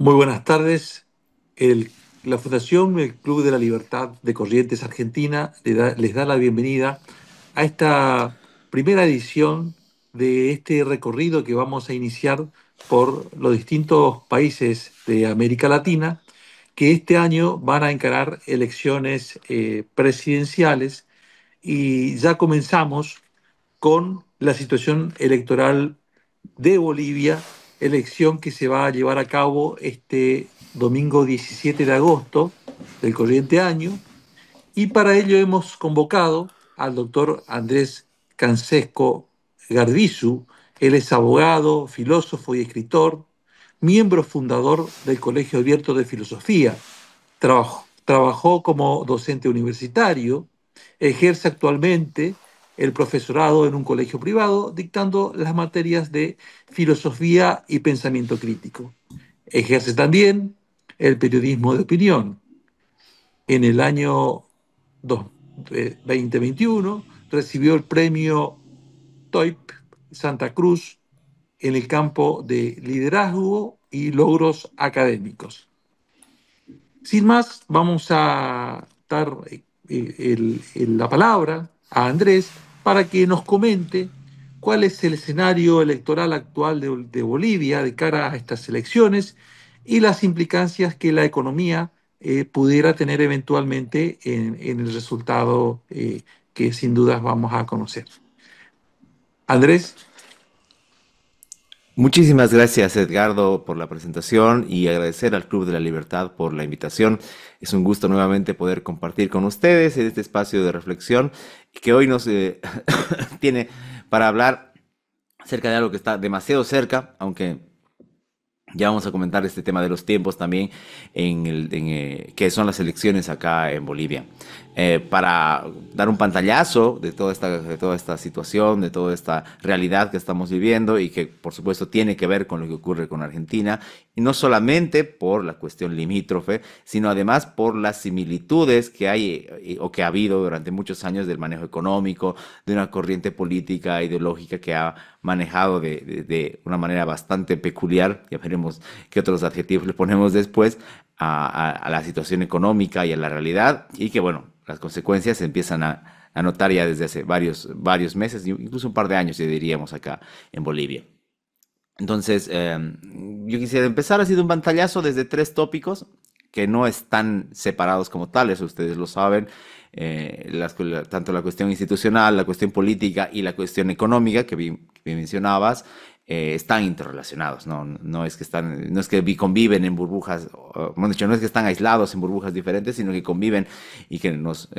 Muy buenas tardes. La Fundación El Club de la Libertad de Corrientes Argentina les da la bienvenida a esta primera edición de este recorrido que vamos a iniciar por los distintos países de América Latina, que este año van a encarar elecciones presidenciales y ya comenzamos con la situación electoral de Bolivia, elección que se va a llevar a cabo este domingo 17 de agosto del corriente año. Y para ello hemos convocado al doctor Andrés Cancesco Garbizu. Él es abogado, filósofo y escritor, miembro fundador del Colegio Abierto de Filosofía. Trabajó como docente universitario, ejerce actualmente el profesorado en un colegio privado, dictando las materias de filosofía y pensamiento crítico. Ejerce también el periodismo de opinión. En el año 2021 recibió el premio TOIP Santa Cruz en el campo de liderazgo y logros académicos. Sin más, vamos a dar la palabra a Andrés para que nos comente cuál es el escenario electoral actual de Bolivia de cara a estas elecciones y las implicancias que la economía pudiera tener eventualmente en el resultado que sin dudas vamos a conocer. Andrés. Muchísimas gracias, Edgardo, por la presentación y agradecer al Club de la Libertad por la invitación. Es un gusto nuevamente poder compartir con ustedes en este espacio de reflexión que hoy nos tiene para hablar acerca de algo que está demasiado cerca, aunque ya vamos a comentar este tema de los tiempos también que son las elecciones acá en Bolivia. Para dar un pantallazo de toda esta situación, de toda esta realidad que estamos viviendo y que por supuesto tiene que ver con lo que ocurre con Argentina, y no solamente por la cuestión limítrofe, sino además por las similitudes que hay o que ha habido durante muchos años del manejo económico, de una corriente política, ideológica que ha manejado de una manera bastante peculiar, ya veremos qué otros adjetivos le ponemos después, a la situación económica y a la realidad, y que bueno, las consecuencias se empiezan a notar ya desde hace varios meses, incluso un par de años, ya diríamos acá en Bolivia. Entonces, yo quisiera empezar haciendo un pantallazo desde tres tópicos que no están separados como tales, ustedes lo saben, tanto la cuestión institucional, la cuestión política y la cuestión económica que mencionabas, están interrelacionados, ¿no? No es que conviven en burbujas, hemos dicho, no es que están aislados en burbujas diferentes, sino que conviven y que nos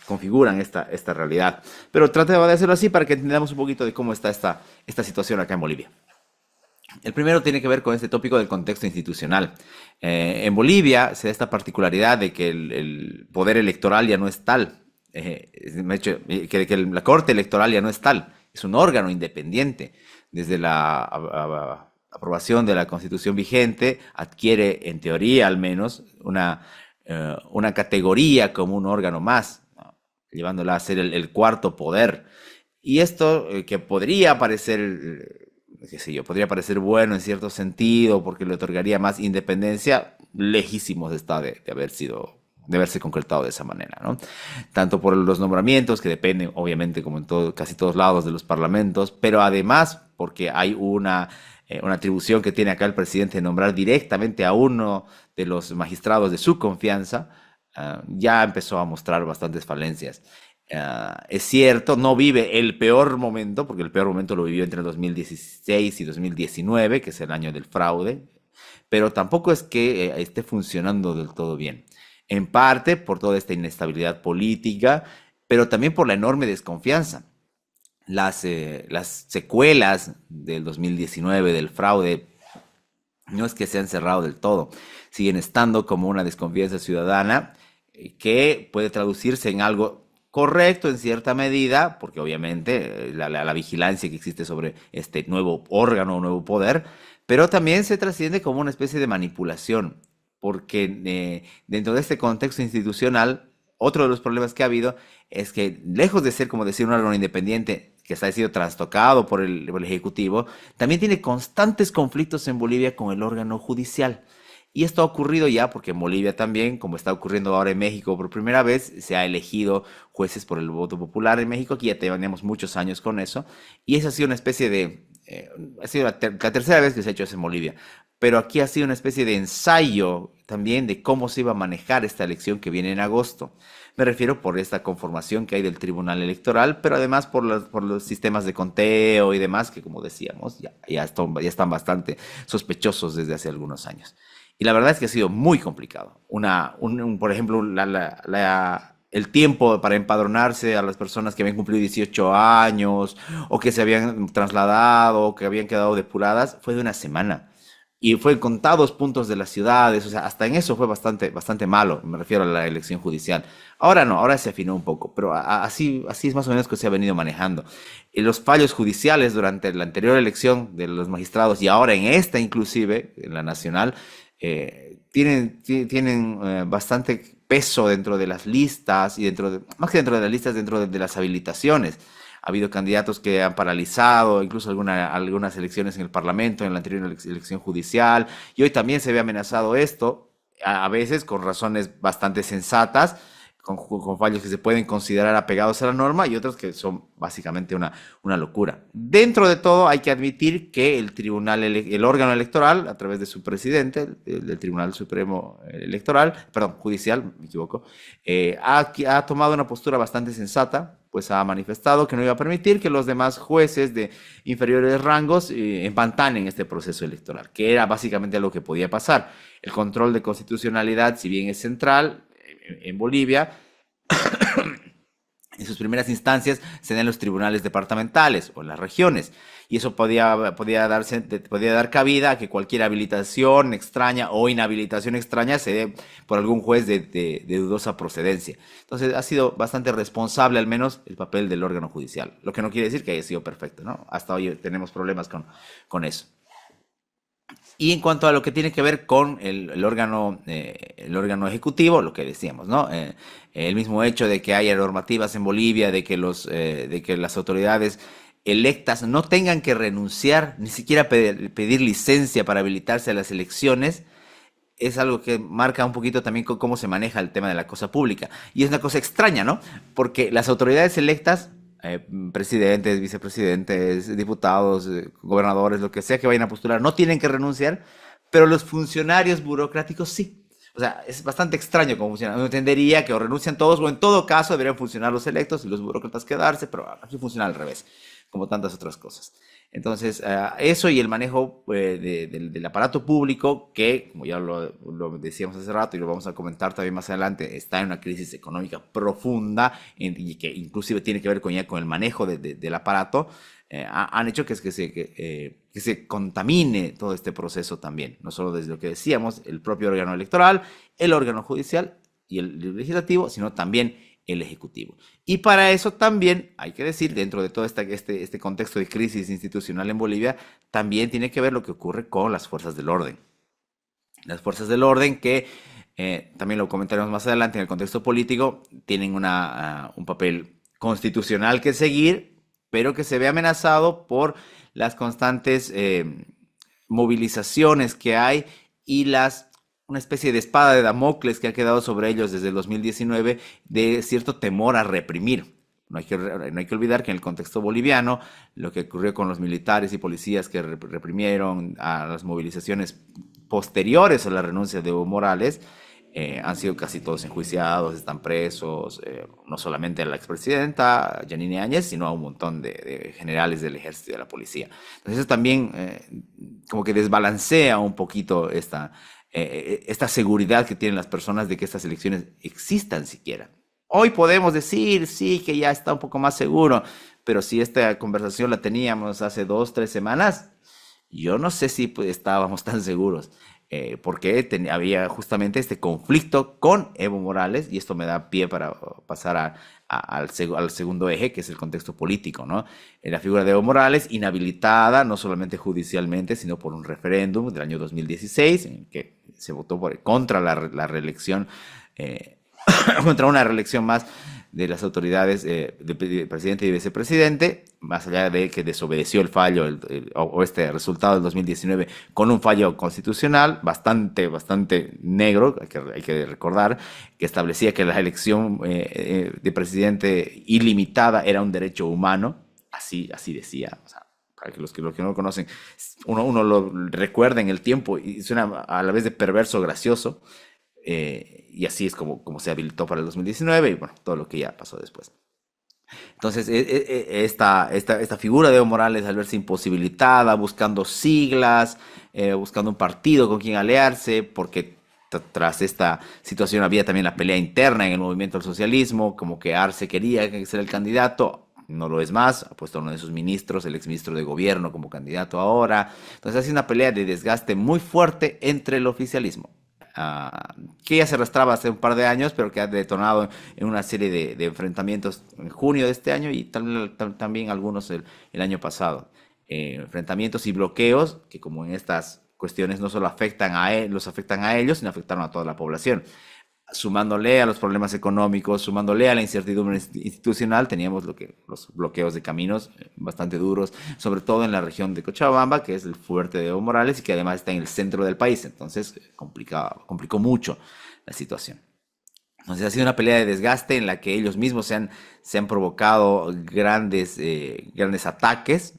configuran esta realidad. Pero tratemos de hacerlo así para que entendamos un poquito de cómo está esta situación acá en Bolivia. El primero tiene que ver con este tópico del contexto institucional. En Bolivia se da esta particularidad de que el poder electoral ya no es tal, que la Corte Electoral ya no es tal, es un órgano independiente. Desde la aprobación de la Constitución vigente adquiere, en teoría al menos, una categoría como un órgano más, ¿no? Llevándola a ser el cuarto poder. Y esto que podría parecer qué sé yo, podría parecer bueno en cierto sentido porque le otorgaría más independencia, lejísimos está de haberse concretado de esa manera, ¿no? Tanto por los nombramientos, que dependen, obviamente, como en casi todos lados de los parlamentos, pero además porque hay una atribución que tiene acá el presidente de nombrar directamente a uno de los magistrados de su confianza, ya empezó a mostrar bastantes falencias. Es cierto, no vive el peor momento, porque el peor momento lo vivió entre 2016 y 2019, que es el año del fraude, pero tampoco es que esté funcionando del todo bien. En parte por toda esta inestabilidad política, pero también por la enorme desconfianza. Las secuelas del 2019, del fraude, no es que se han cerrado del todo, siguen estando como una desconfianza ciudadana que puede traducirse en algo correcto en cierta medida, porque obviamente la vigilancia que existe sobre este nuevo órgano, nuevo poder, pero también se trasciende como una especie de manipulación, porque dentro de este contexto institucional, otro de los problemas que ha habido es que lejos de ser, como decir, un órgano independiente que está sido trastocado por el Ejecutivo, también tiene constantes conflictos en Bolivia con el órgano judicial. Y esto ha ocurrido ya porque en Bolivia también, como está ocurriendo ahora en México por primera vez, se ha elegido jueces por el voto popular en México, aquí ya tenemos muchos años con eso, y esa ha sido una especie de, ha sido la tercera vez que se ha hecho eso en Bolivia, pero aquí ha sido una especie de ensayo también de cómo se iba a manejar esta elección que viene en agosto. Me refiero por esta conformación que hay del Tribunal Electoral, pero además por los sistemas de conteo y demás, que como decíamos, ya están bastante sospechosos desde hace algunos años. Y la verdad es que ha sido muy complicado. Por ejemplo, el tiempo para empadronarse a las personas que habían cumplido 18 años o que se habían trasladado o que habían quedado depuradas fue de una semana. Y fue en contados puntos de las ciudades, o sea, hasta en eso fue bastante malo, me refiero a la elección judicial. Ahora no, ahora se afinó un poco, pero así es más o menos que se ha venido manejando. Y los fallos judiciales durante la anterior elección de los magistrados y ahora en esta inclusive, en la nacional, tienen bastante peso dentro de las listas y más que dentro de las listas, dentro de las habilitaciones. Ha habido candidatos que han paralizado, incluso algunas elecciones en el Parlamento, en la anterior elección judicial, y hoy también se ve amenazado esto, a veces con razones bastante sensatas, con fallos que se pueden considerar apegados a la norma y otros que son básicamente una locura. Dentro de todo hay que admitir que el órgano electoral, a través de su presidente, del Tribunal Supremo Electoral, perdón, judicial, me equivoco, ha tomado una postura bastante sensata, pues ha manifestado que no iba a permitir que los demás jueces de inferiores rangos empantanen este proceso electoral, que era básicamente lo que podía pasar. El control de constitucionalidad, si bien es central en Bolivia, en sus primeras instancias se dan en los tribunales departamentales o en las regiones, y eso podía dar cabida a que cualquier habilitación extraña o inhabilitación extraña se dé por algún juez de dudosa procedencia. Entonces ha sido bastante responsable al menos el papel del órgano judicial, lo que no quiere decir que haya sido perfecto, ¿no? Hasta hoy tenemos problemas con eso. Y en cuanto a lo que tiene que ver con el órgano ejecutivo, lo que decíamos, ¿no? El mismo hecho de que haya normativas en Bolivia, de que las autoridades electas no tengan que renunciar, ni siquiera pedir licencia para habilitarse a las elecciones, es algo que marca un poquito también cómo se maneja el tema de la cosa pública. Y es una cosa extraña, ¿no? Porque las autoridades electas, presidentes, vicepresidentes, diputados, gobernadores, lo que sea que vayan a postular, no tienen que renunciar, pero los funcionarios burocráticos sí. O sea, es bastante extraño cómo funciona. Uno entendería que o renuncian todos o en todo caso deberían funcionar los electos y los burócratas quedarse, pero aquí funciona al revés, como tantas otras cosas. Entonces, eso y el manejo del aparato público, que, como ya lo decíamos hace rato y lo vamos a comentar también más adelante, está en una crisis económica profunda y que inclusive tiene que ver con el manejo del aparato, han hecho que se contamine todo este proceso también. No solo desde lo que decíamos, el propio órgano electoral, el órgano judicial y el legislativo, sino también el Ejecutivo. Y para eso también, hay que decir, dentro de todo este contexto de crisis institucional en Bolivia, también tiene que ver lo que ocurre con las fuerzas del orden. Las fuerzas del orden que, también lo comentaremos más adelante en el contexto político, tienen un papel constitucional que seguir, pero que se ve amenazado por las constantes movilizaciones que hay y una especie de espada de Damocles que ha quedado sobre ellos desde el 2019 de cierto temor a reprimir. No hay que olvidar que en el contexto boliviano, lo que ocurrió con los militares y policías que reprimieron a las movilizaciones posteriores a la renuncia de Evo Morales, han sido casi todos enjuiciados, están presos, no solamente a la expresidenta Yanine Áñez, sino a un montón de generales del ejército y de la policía. Entonces eso también como que desbalancea un poquito esta seguridad que tienen las personas de que estas elecciones existan siquiera. Hoy podemos decir, sí, que ya está un poco más seguro, pero si esta conversación la teníamos hace 2, 3 semanas, yo no sé si pues, estábamos tan seguros, porque había justamente este conflicto con Evo Morales, y esto me da pie para pasar al segundo eje, que es el contexto político, ¿no? La figura de Evo Morales, inhabilitada no solamente judicialmente, sino por un referéndum del año 2016, en que se votó contra la reelección, contra una reelección más de las autoridades de presidente y vicepresidente, más allá de que desobedeció el fallo o este resultado del 2019 con un fallo constitucional bastante negro, hay que recordar, que establecía que la elección de presidente ilimitada era un derecho humano, así decía, o sea, para que los que no lo conocen, uno lo recuerda en el tiempo y suena a la vez de perverso, gracioso, y así es como se habilitó para el 2019 y bueno, todo lo que ya pasó después. Entonces, esta figura de Evo Morales, al verse imposibilitada, buscando siglas, buscando un partido con quien aliarse, porque tras esta situación había también la pelea interna en el movimiento del socialismo, como que Arce quería ser el candidato, no lo es más, ha puesto a uno de sus ministros, el exministro de gobierno, como candidato ahora. Entonces, ha sido una pelea de desgaste muy fuerte entre el oficialismo. Que ya se arrastraba hace un par de años, pero que ha detonado en una serie de enfrentamientos en junio de este año y también algunos el año pasado. Enfrentamientos y bloqueos que, como en estas cuestiones, no solo los afectan a ellos, sino afectaron a toda la población. Sumándole a los problemas económicos, sumándole a la incertidumbre institucional, teníamos los bloqueos de caminos bastante duros, sobre todo en la región de Cochabamba, que es el fuerte de Evo Morales y que además está en el centro del país, entonces complicó mucho la situación. Entonces ha sido una pelea de desgaste en la que ellos mismos se han provocado grandes ataques.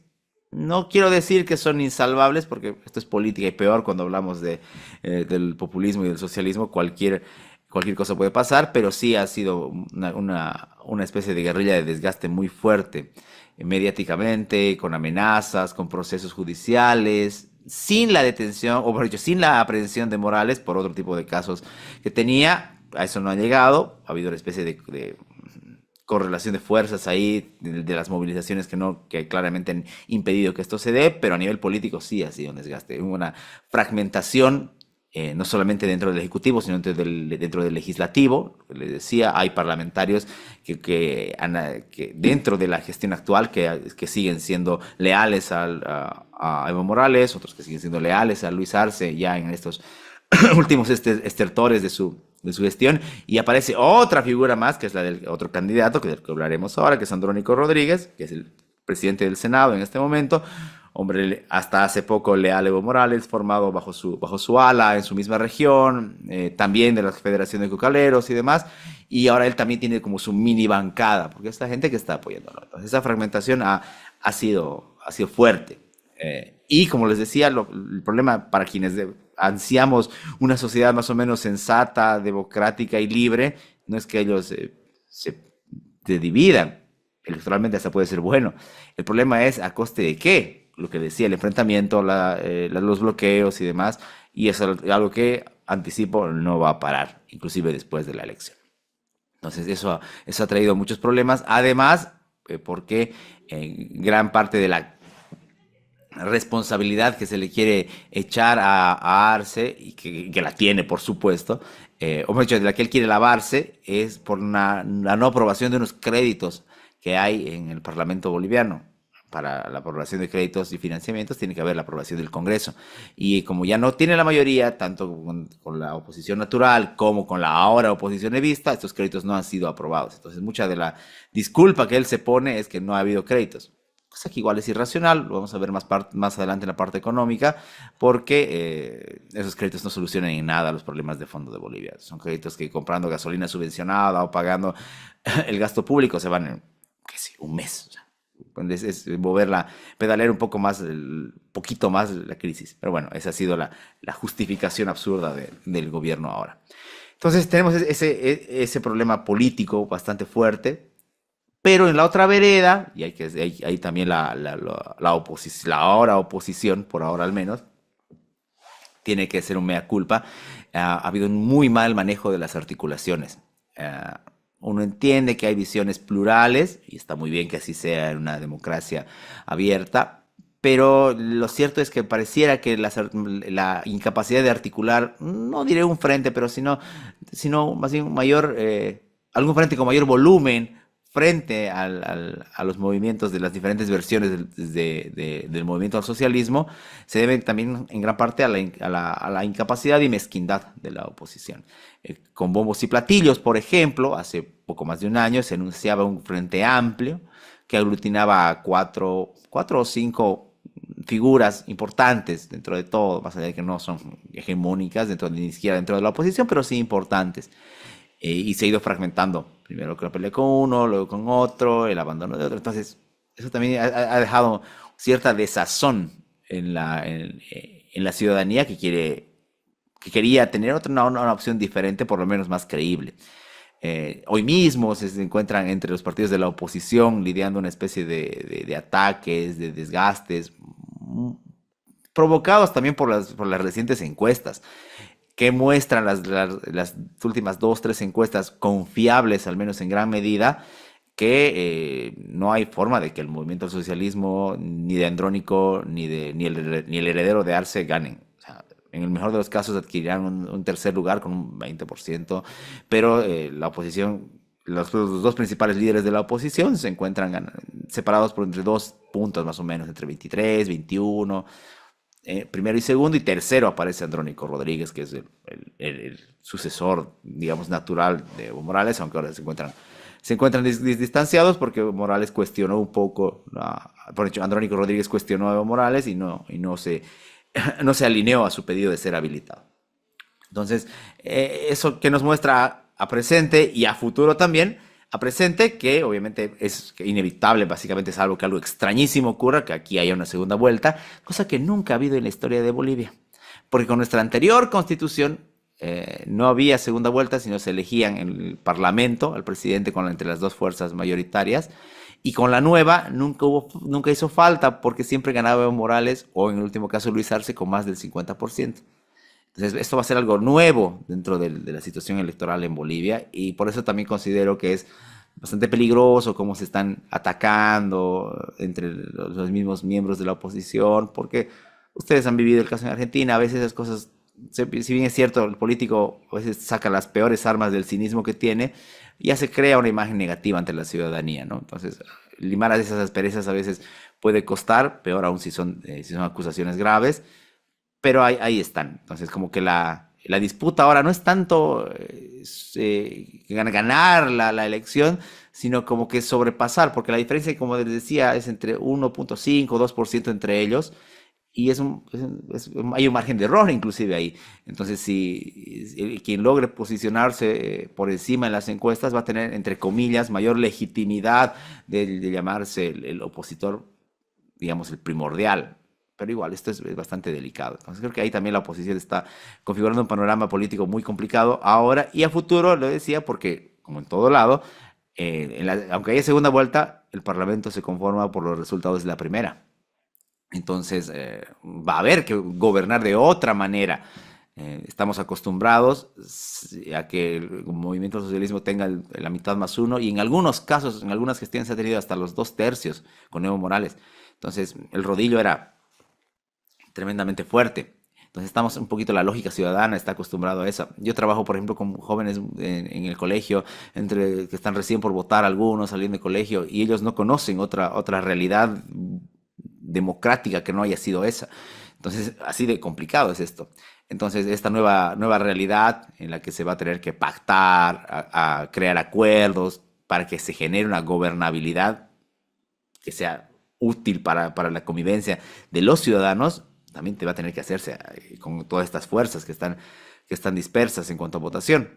No quiero decir que son insalvables, porque esto es política y peor cuando hablamos del populismo y del socialismo, cualquier cosa puede pasar, pero sí ha sido una especie de guerrilla de desgaste muy fuerte, mediáticamente, con amenazas, con procesos judiciales, sin la detención, o mejor dicho, sin la aprehensión de Morales por otro tipo de casos que tenía. A eso no ha llegado, ha habido una especie de correlación de fuerzas ahí, de las movilizaciones que claramente han impedido que esto se dé, pero a nivel político sí ha sido un desgaste, una fragmentación, no solamente dentro del Ejecutivo, sino dentro del Legislativo. Les decía, hay parlamentarios que dentro de la gestión actual que siguen siendo leales a Evo Morales, otros que siguen siendo leales a Luis Arce, ya en estos últimos estertores de su gestión, y aparece otra figura más, que es la del otro candidato, del que hablaremos ahora, que es Andrónico Rodríguez, que es el presidente del Senado en este momento, hombre hasta hace poco leal a Evo Morales, formado bajo su ala en su misma región, también de la Federación de Cocaleros y demás, y ahora él también tiene como su mini bancada, porque es la gente que está apoyándolo. Entonces, esa fragmentación ha sido fuerte. Y como les decía, el problema para quienes ansiamos una sociedad más o menos sensata, democrática y libre, no es que ellos se dividan, electoralmente hasta puede ser bueno. El problema es a coste de qué, lo que decía, el enfrentamiento, los bloqueos y demás, y es algo que, anticipo, no va a parar, inclusive después de la elección. Entonces eso ha traído muchos problemas, además, porque gran parte de la responsabilidad que se le quiere echar a Arce, y que la tiene, por supuesto, o mejor dicho, de la que él quiere lavarse, es por la no aprobación de unos créditos que hay en el Parlamento boliviano. Para la aprobación de créditos y financiamientos tiene que haber la aprobación del Congreso. Y como ya no tiene la mayoría, tanto con la oposición natural como con la ahora oposición evista, estos créditos no han sido aprobados. Entonces, mucha de la disculpa que él se pone es que no ha habido créditos. Cosa que igual es irracional, lo vamos a ver más adelante en la parte económica, porque esos créditos no solucionan en nada los problemas de fondo de Bolivia. Son créditos que, comprando gasolina subvencionada o pagando el gasto público, se van en, qué sé, un mes. O sea, es pedalear un poquito más la crisis. Pero bueno, esa ha sido la justificación absurda del gobierno ahora. Entonces tenemos ese problema político bastante fuerte. Pero en la otra vereda, y hay también la ahora oposición, por ahora al menos, tiene que ser un mea culpa. Ha habido un muy mal manejo de las articulaciones. Uno entiende que hay visiones plurales, y está muy bien que así sea en una democracia abierta, pero lo cierto es que pareciera que la incapacidad de articular, no diré un frente, pero sino más bien algún frente con mayor volumen, frente a los movimientos de las diferentes versiones del movimiento al socialismo, se debe también en gran parte a la incapacidad y mezquindad de la oposición. Con bombos y platillos, por ejemplo, hace poco más de un año se anunciaba un frente amplio que aglutinaba a cuatro o cinco figuras importantes dentro de todo, más allá de que no son hegemónicas dentro ni siquiera dentro de la oposición, pero sí importantes. Y se ha ido fragmentando. Primero que la pelea con uno, luego con otro, el abandono de otro. Entonces, eso también ha dejado cierta desazón en la ciudadanía que quería tener una opción diferente, por lo menos más creíble. Hoy mismo se encuentran entre los partidos de la oposición lidiando una especie de ataques, de desgastes, provocados también por las recientes encuestas, que muestran las últimas dos, tres encuestas confiables, al menos en gran medida, que no hay forma de que el movimiento al socialismo, ni de Andrónico, ni el heredero de Arce ganen. O sea, en el mejor de los casos adquirirán un tercer lugar con un 20%, pero la oposición, los dos principales líderes de la oposición se encuentran separados por entre 2 puntos más o menos, entre 23, 21. Primero y segundo, y tercero aparece Andrónico Rodríguez, que es el sucesor, digamos, natural de Evo Morales, aunque ahora se encuentran distanciados porque Morales cuestionó un poco, por hecho, Andrónico Rodríguez cuestionó a Evo Morales y no se alineó a su pedido de ser habilitado. Entonces, eso que nos muestra a presente y a futuro también, a presente, que obviamente es inevitable, básicamente, salvo que algo extrañísimo ocurra, que aquí haya una segunda vuelta, cosa que nunca ha habido en la historia de Bolivia. Porque con nuestra anterior constitución no había segunda vuelta, sino se elegían en el parlamento al presidente entre las dos fuerzas mayoritarias. Y con la nueva nunca hizo falta, porque siempre ganaba Evo Morales, o en el último caso Luis Arce, con más del 50%. Entonces, esto va a ser algo nuevo dentro de la situación electoral en Bolivia, y por eso también considero que es bastante peligroso cómo se están atacando entre los mismos miembros de la oposición, porque ustedes han vivido el caso en Argentina. A veces esas cosas, si bien es cierto, el político a veces saca las peores armas del cinismo que tiene, ya se crea una imagen negativa ante la ciudadanía, ¿no? Entonces, limar a esas asperezas a veces puede costar, peor aún si son acusaciones graves, pero ahí están. Entonces, como que la disputa ahora no es tanto ganar la elección, sino como que sobrepasar, porque la diferencia, como les decía, es entre 1.5 o 2% entre ellos, y hay un margen de error inclusive ahí. Entonces, si quien logre posicionarse por encima en las encuestas va a tener, entre comillas, mayor legitimidad de llamarse el opositor, digamos, el primordial. Pero igual, esto es bastante delicado. Entonces creo que ahí también la oposición está configurando un panorama político muy complicado ahora y a futuro, lo decía, porque como en todo lado, aunque haya segunda vuelta, el Parlamento se conforma por los resultados de la primera. Entonces va a haber que gobernar de otra manera. Estamos acostumbrados a que el movimiento del socialismo tenga la mitad más uno, y en algunos casos, en algunas gestiones ha tenido hasta los 2 tercios con Evo Morales. Entonces el rodillo era tremendamente fuerte. Entonces estamos un poquito, la lógica ciudadana está acostumbrado a eso. Yo trabajo, por ejemplo, con jóvenes en el colegio, que están recién por votar, algunos saliendo de colegio, y ellos no conocen otra realidad democrática que no haya sido esa. Entonces, así de complicado es esto. Entonces, esta nueva realidad en la que se va a tener que pactar, a crear acuerdos para que se genere una gobernabilidad que sea útil para la convivencia de los ciudadanos, también te va a tener que hacerse con todas estas fuerzas que están dispersas en cuanto a votación.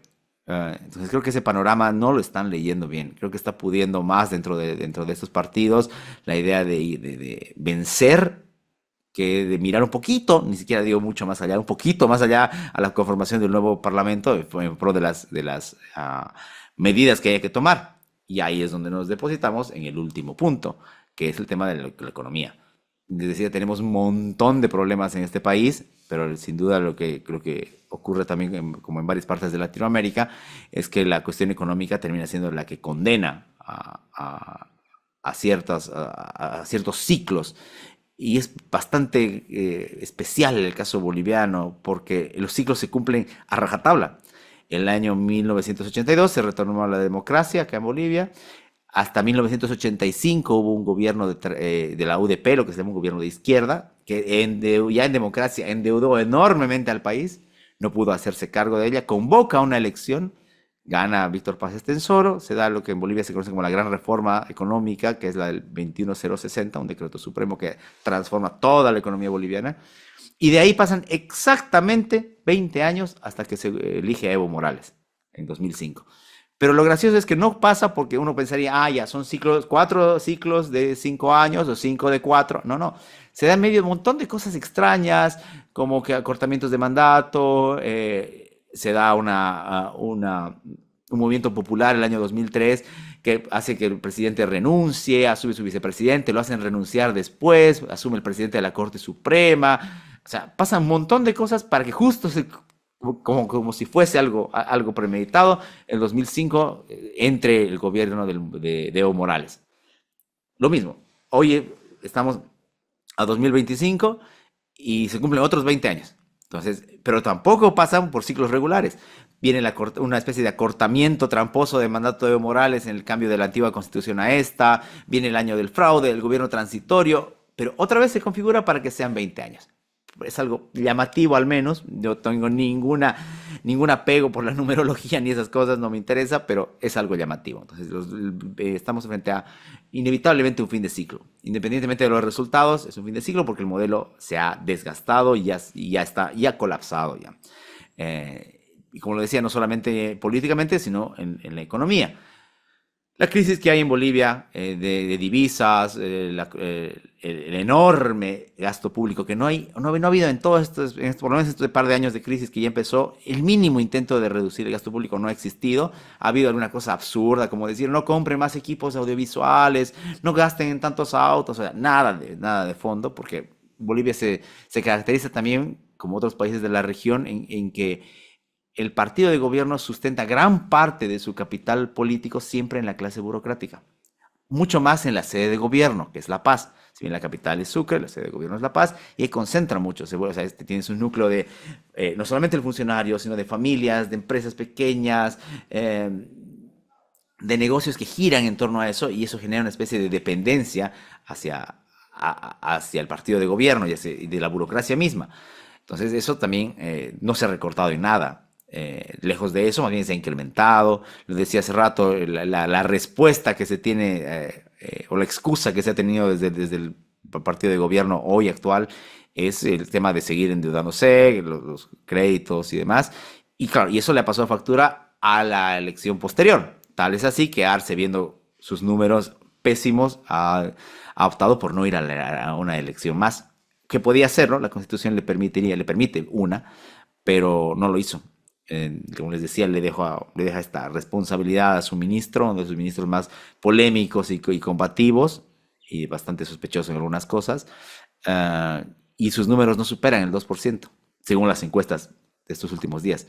Entonces creo que ese panorama no lo están leyendo bien. Creo que está pudiendo más dentro de estos partidos la idea de vencer, que de mirar un poquito, ni siquiera digo mucho más allá, un poquito más allá a la conformación del nuevo parlamento en pro de las medidas que hay que tomar. Y ahí es donde nos depositamos en el último punto, que es el tema de la economía. Les decía, tenemos un montón de problemas en este país, pero sin duda lo que creo que ocurre también, como en varias partes de Latinoamérica, es que la cuestión económica termina siendo la que condena a ciertos ciclos. Y es bastante especial el caso boliviano, porque los ciclos se cumplen a rajatabla. El año 1982 se retornó a la democracia acá en Bolivia. Hasta 1985 hubo un gobierno de la UDP, lo que se llama un gobierno de izquierda, que ya en democracia endeudó enormemente al país, no pudo hacerse cargo de ella, convoca una elección Gana Víctor Paz Estenssoro, se da lo que en Bolivia se conoce como la gran reforma económica, que es la del 21060, un decreto supremo que transforma toda la economía boliviana. Y de ahí pasan exactamente 20 años hasta que se elige a Evo Morales en 2005. Pero lo gracioso es que no pasa porque uno pensaría, ya son ciclos, 4 ciclos de 5 años o 5 de 4. No, no. Se da en medio un montón de cosas extrañas, como que acortamientos de mandato, se da un movimiento popular el año 2003 que hace que el presidente renuncie, asume su vicepresidente, lo hacen renunciar después, asume el presidente de la Corte Suprema. O sea, pasan un montón de cosas para que justo como si fuese algo premeditado, en 2005 entre el gobierno de Evo Morales. Lo mismo, hoy estamos a 2025 y se cumplen otros 20 años. Entonces, pero tampoco pasan por ciclos regulares. Viene una especie de acortamiento tramposo de mandato de Evo Morales en el cambio de la antigua constitución a esta, viene el año del fraude, el gobierno transitorio, pero otra vez se configura para que sean 20 años. Es algo llamativo al menos, yo tengo ningún apego por la numerología ni esas cosas, no me interesa, pero es algo llamativo. Entonces estamos frente a inevitablemente un fin de ciclo. Independientemente de los resultados, es un fin de ciclo porque el modelo se ha desgastado y ya está, ya ha colapsado ya. Y como lo decía, no solamente políticamente, sino en la economía. La crisis que hay en Bolivia de divisas, el enorme gasto público que no ha habido en todos por lo menos estos par de años de crisis que ya empezó, el mínimo intento de reducir el gasto público no ha existido. Ha habido alguna cosa absurda, como decir, no compren más equipos audiovisuales, no gasten en tantos autos, o sea, nada de fondo, porque Bolivia se caracteriza también, como otros países de la región, en que el partido de gobierno sustenta gran parte de su capital político siempre en la clase burocrática. Mucho más en la sede de gobierno, que es La Paz. Si bien la capital es Sucre, la sede de gobierno es La Paz, y ahí concentra mucho. O sea, tienes un núcleo de, no solamente el funcionario, sino de familias, de empresas pequeñas, de negocios que giran en torno a eso, y eso genera una especie de dependencia hacia el partido de gobierno y de la burocracia misma. Entonces, eso también no se ha recortado en nada. Lejos de eso, más bien se ha incrementado. Lo decía hace rato, la respuesta que se tiene o la excusa que se ha tenido desde el partido de gobierno hoy actual es el tema de seguir endeudándose, los créditos y demás. Y claro, y eso le ha pasado factura a la elección posterior. Tal es así que Arce, viendo sus números pésimos, ha optado por no ir a una elección más. Que podía hacerlo, la Constitución le permite una, pero no lo hizo. Como les decía, le deja esta responsabilidad a su ministro, uno de sus ministros más polémicos y combativos, y bastante sospechoso en algunas cosas, y sus números no superan el 2%, según las encuestas de estos últimos días.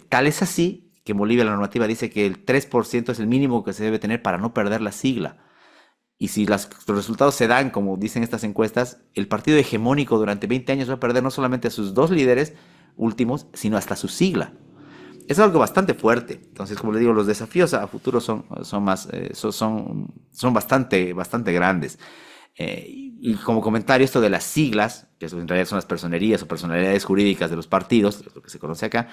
Tal es así que en Bolivia la normativa dice que el 3% es el mínimo que se debe tener para no perder la sigla. Y si los resultados se dan, como dicen estas encuestas, el partido hegemónico durante 20 años va a perder no solamente a sus dos líderes últimos, sino hasta su sigla. Es algo bastante fuerte. Entonces, como les digo, los desafíos a futuro son bastante grandes. Y como comentario, esto de las siglas, que en realidad son las personerías o personalidades jurídicas de los partidos, lo que se conoce acá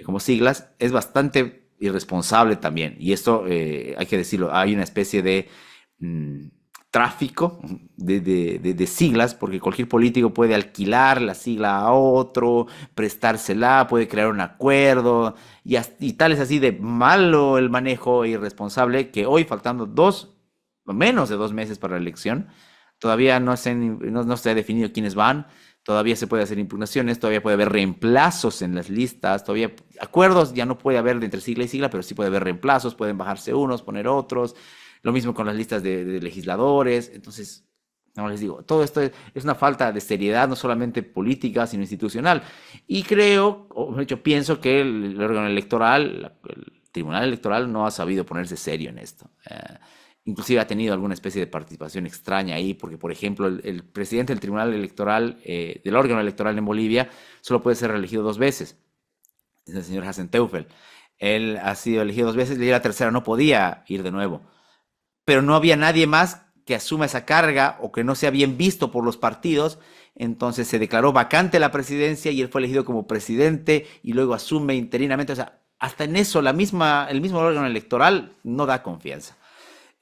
como siglas, es bastante irresponsable también. Y esto, hay que decirlo, hay una especie de tráfico de siglas, porque cualquier político puede alquilar la sigla a otro, prestársela, puede crear un acuerdo, y tal es así de malo el manejo irresponsable que hoy, faltando menos de 2 meses para la elección, todavía no se ha definido quiénes van, todavía se puede hacer impugnaciones, todavía puede haber reemplazos en las listas, todavía acuerdos ya no puede haber entre sigla y sigla, pero sí puede haber reemplazos, pueden bajarse unos, poner otros. Lo mismo con las listas de legisladores. Entonces, no les digo, todo esto es una falta de seriedad, no solamente política, sino institucional. Y creo, o de hecho pienso que el órgano electoral, el Tribunal Electoral, no ha sabido ponerse serio en esto. Inclusive ha tenido alguna especie de participación extraña ahí, porque, por ejemplo, el presidente del Tribunal Electoral, del órgano electoral en Bolivia, solo puede ser reelegido 2 veces. Es el señor Hassan Teufel. Él ha sido elegido 2 veces y la tercera no podía ir de nuevo. Pero no había nadie más que asuma esa carga o que no sea bien visto por los partidos, entonces se declaró vacante la presidencia y él fue elegido como presidente y luego asume interinamente. O sea, hasta en eso el mismo órgano electoral no da confianza.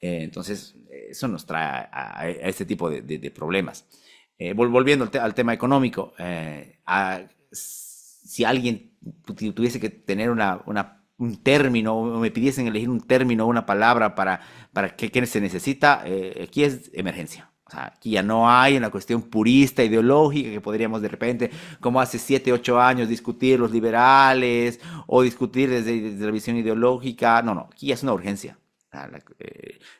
Entonces, eso nos trae a este tipo de problemas. Volviendo al tema económico, si alguien tuviese que tener un término, o me pidiesen elegir un término o una palabra para qué se necesita, aquí es emergencia. O sea, aquí ya no hay una cuestión purista, ideológica, que podríamos de repente, como hace 7, 8 años, discutir los liberales o discutir desde la visión ideológica. No, no, aquí ya es una urgencia.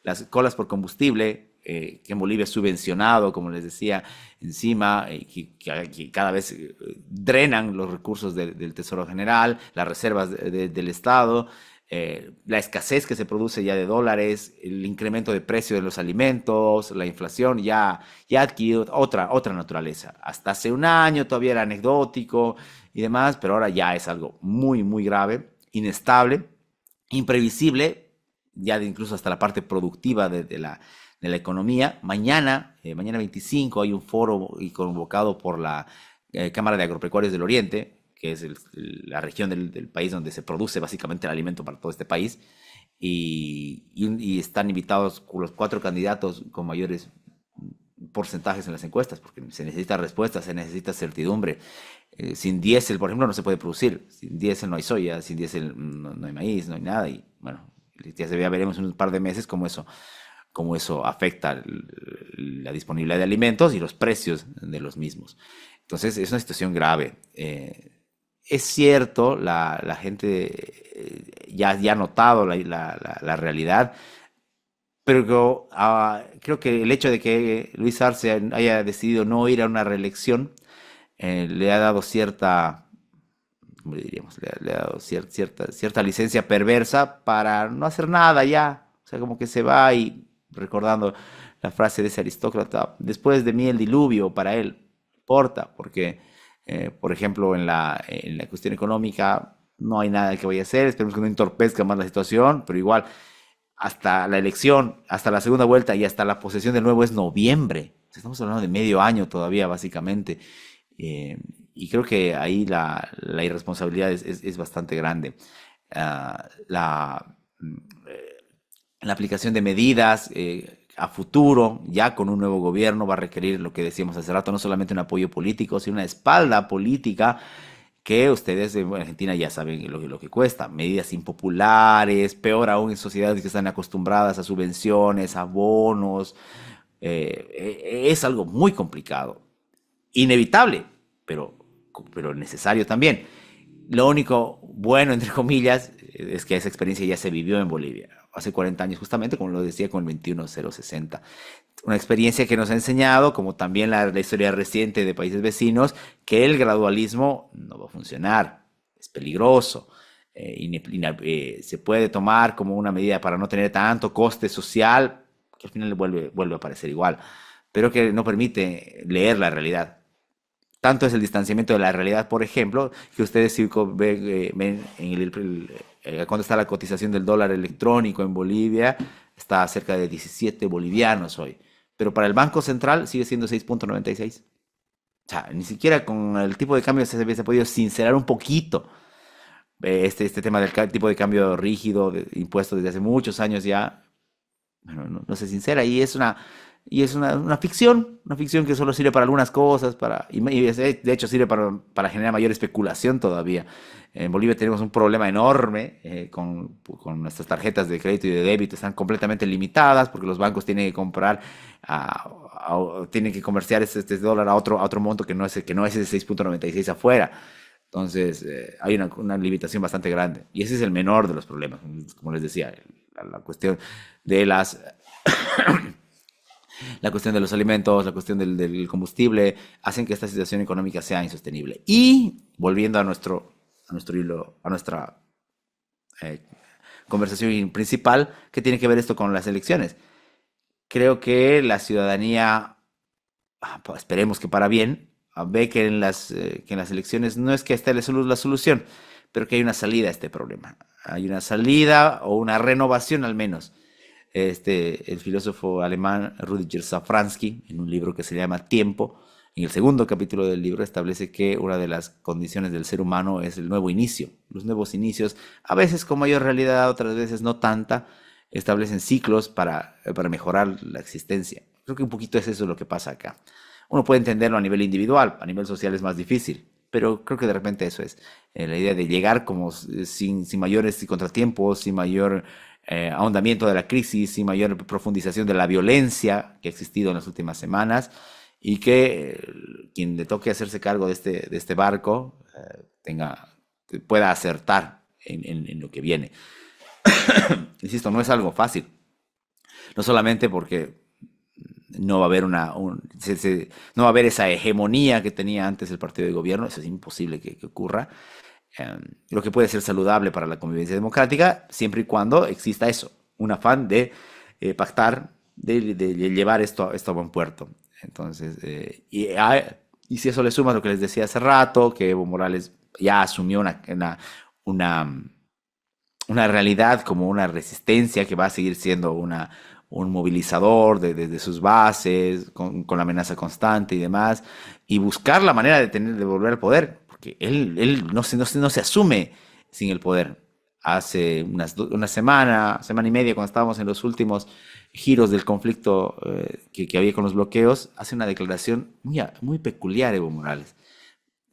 Las colas por combustible, que en Bolivia es subvencionado, como les decía, encima, que cada vez drenan los recursos del Tesoro General, las reservas del Estado, la escasez que se produce ya de dólares, el incremento de precio de los alimentos, la inflación ya ha adquirido otra naturaleza. Hasta hace un año todavía era anecdótico y demás, pero ahora ya es algo muy, muy grave, inestable, imprevisible, ya incluso hasta la parte productiva de la economía. Mañana 25, hay un foro convocado por la Cámara de Agropecuarios del Oriente, que es la región del país donde se produce básicamente el alimento para todo este país, y están invitados los 4 candidatos con mayores porcentajes en las encuestas, porque se necesita respuesta, se necesita certidumbre. Sin diésel, por ejemplo, no se puede producir. Sin diésel no hay soya, sin diésel no hay maíz, no hay nada. Y bueno, ya veremos en un par de meses cómo eso afecta la disponibilidad de alimentos y los precios de los mismos. Entonces, es una situación grave. Es cierto, la gente ya ha notado la realidad, pero creo que el hecho de que Luis Arce haya decidido no ir a una reelección le ha dado ¿cómo le diríamos? Le ha dado cierta licencia perversa para no hacer nada ya. O sea, como que se va, y recordando la frase de ese aristócrata: después de mí el diluvio, para él, no importa, porque, por ejemplo, en la cuestión económica no hay nada que vaya a hacer. Esperemos que no entorpezca más la situación, pero igual, hasta la elección, hasta la segunda vuelta y hasta la posesión del nuevo es noviembre. O sea, estamos hablando de medio año todavía, básicamente. Eh, y creo que ahí la irresponsabilidad es bastante grande. Ah, la aplicación de medidas a futuro, ya con un nuevo gobierno, va a requerir lo que decíamos hace rato: no solamente un apoyo político, sino una espalda política, que ustedes en Argentina ya saben lo que cuesta. Medidas impopulares, peor aún en sociedades que están acostumbradas a subvenciones, a bonos. Es algo muy complicado, inevitable, pero necesario también. Lo único bueno, entre comillas, es que esa experiencia ya se vivió en Bolivia hace 40 años, justamente como lo decía, con el 21060. Una experiencia que nos ha enseñado, como también la historia reciente de países vecinos, que el gradualismo no va a funcionar, es peligroso. Se puede tomar como una medida para no tener tanto coste social, que al final vuelve a parecer igual, pero que no permite leer la realidad. Tanto es el distanciamiento de la realidad, por ejemplo, que ustedes sí ven cuando está la cotización del dólar electrónico en Bolivia, está cerca de 17 bolivianos hoy, pero para el Banco Central sigue siendo 6,96. O sea, ni siquiera con el tipo de cambio se ha podido sincerar un poquito este tema del tipo de cambio rígido, impuesto desde hace muchos años ya. Bueno, no se sincera, y es una ficción que solo sirve para algunas cosas, de hecho sirve para generar mayor especulación todavía. En Bolivia tenemos un problema enorme con nuestras tarjetas de crédito y de débito. Están completamente limitadas porque los bancos tienen que comprar, tienen que comerciar este dólar a otro monto que no es ese 6,96 afuera. Entonces, hay una limitación bastante grande. Y ese es el menor de los problemas, como les decía, la cuestión de la cuestión de los alimentos, la cuestión del combustible, hacen que esta situación económica sea insostenible. Y volviendo a nuestro hilo, a nuestra eh, conversación principal, ¿qué tiene que ver esto con las elecciones? Creo que la ciudadanía, pues esperemos que para bien, ve que en las elecciones no es que esté la solución, pero que hay una salida a este problema. Hay una salida, o una renovación al menos. El filósofo alemán Rudiger Safransky, en un libro que se llama Tiempo, En el segundo capítulo del libro establece que una de las condiciones del ser humano es el nuevo inicio. Los nuevos inicios, a veces con mayor realidad, otras veces no tanta, establecen ciclos para mejorar la existencia. Creo que un poquito es eso lo que pasa acá. Uno puede entenderlo a nivel individual, a nivel social es más difícil, pero creo que de repente eso es la idea de llegar como sin mayores contratiempos, sin mayor ahondamiento de la crisis, sin mayor profundización de la violencia que ha existido en las últimas semanas y que quien le toque hacerse cargo de este barco pueda acertar en lo que viene. Insisto, no es algo fácil, no solamente porque no va a haber no va a haber esa hegemonía que tenía antes el partido de gobierno, eso es imposible que ocurra, lo que puede ser saludable para la convivencia democrática, siempre y cuando exista eso, un afán de pactar, de llevar esto a buen puerto. Entonces, y si eso le suma lo que les decía hace rato, que Evo Morales ya asumió una, una realidad como una resistencia que va a seguir siendo un movilizador de sus bases, con la amenaza constante y demás, y buscar la manera de volver al poder, porque él no se asume sin el poder. Hace una semana y media, cuando estábamos en los últimos giros del conflicto que había con los bloqueos, hace una declaración muy peculiar Evo Morales,